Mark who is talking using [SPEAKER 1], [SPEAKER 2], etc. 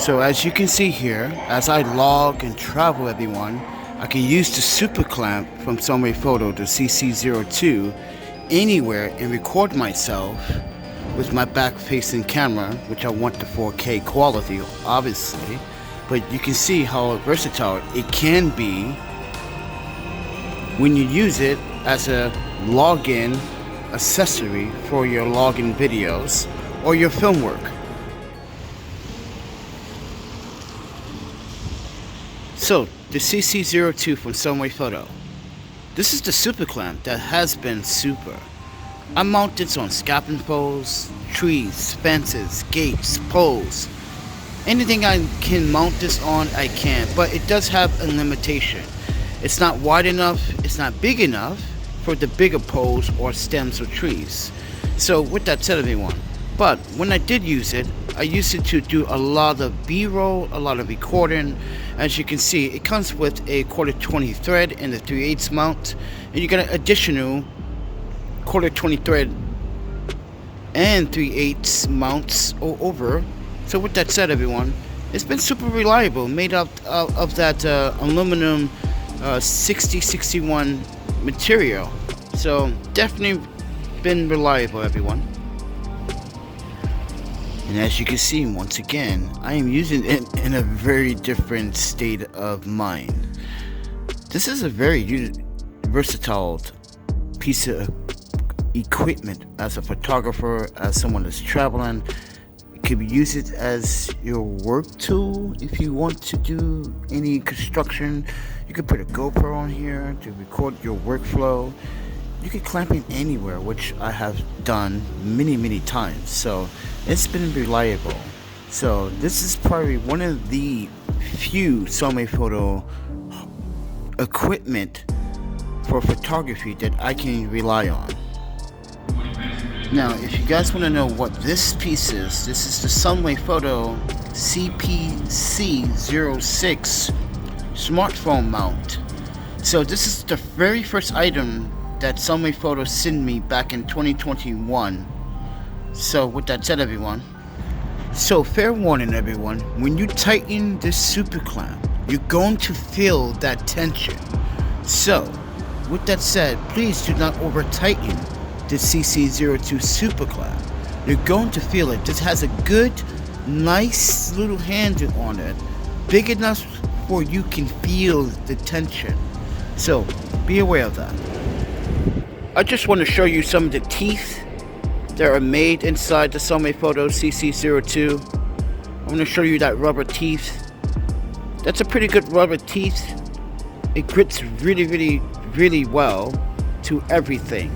[SPEAKER 1] So as you can see here, as I log and travel everyone, I can use the super clamp from Sunwayfoto, the CC-02, anywhere and record myself with my back facing camera, which I want the 4K quality obviously, but you can see how versatile it can be when you use it as a login accessory for your login videos or your film work. So the CC-02 from Sunwayfoto. This is the super clamp that has been super. I mount this on scaffolding poles, trees, fences, gates, poles. Anything I can mount this on, I can, but it does have a limitation. It's not wide enough, it's not big enough for the bigger poles or stems or trees. So with that said everyone, but when I did use it, I used it to do a lot of B-roll, a lot of recording. As you can see, it comes with a 1/4-20 thread and the 3/8 mount, and you get an additional 1/4-20 thread and 3/8 mounts over. So with that said everyone, it's been super reliable, made out of that aluminum 6061 material. So definitely been reliable everyone. And as you can see, once again, I am using it in a very different state of mind. This is a very versatile piece of equipment as a photographer, as someone that's traveling. You can use it as your work tool if you want to do any construction. You can put a GoPro on here to record your workflow. You can clamp it anywhere, which I have done many times. So it's been reliable. So this is probably one of the few Sunwayfoto equipment for photography that I can rely on. Now, if you guys want to know what this piece is, this is the Sunwayfoto CC-06 smartphone mount. So this is the very first item that Sunwayfoto sent me back in 2021. So with that said everyone, so fair warning everyone, when you tighten this super clamp, you're going to feel that tension. So with that said, please do not over tighten the CC-02 super clamp. You're going to feel it. This has a good, nice little handle on it, big enough where you can feel the tension. So be aware of that. I just want to show you some of the teeth that are made inside the Sunwayfoto CC-02. I'm going to show you that rubber teeth. That's a pretty good rubber teeth. It grips really well to everything.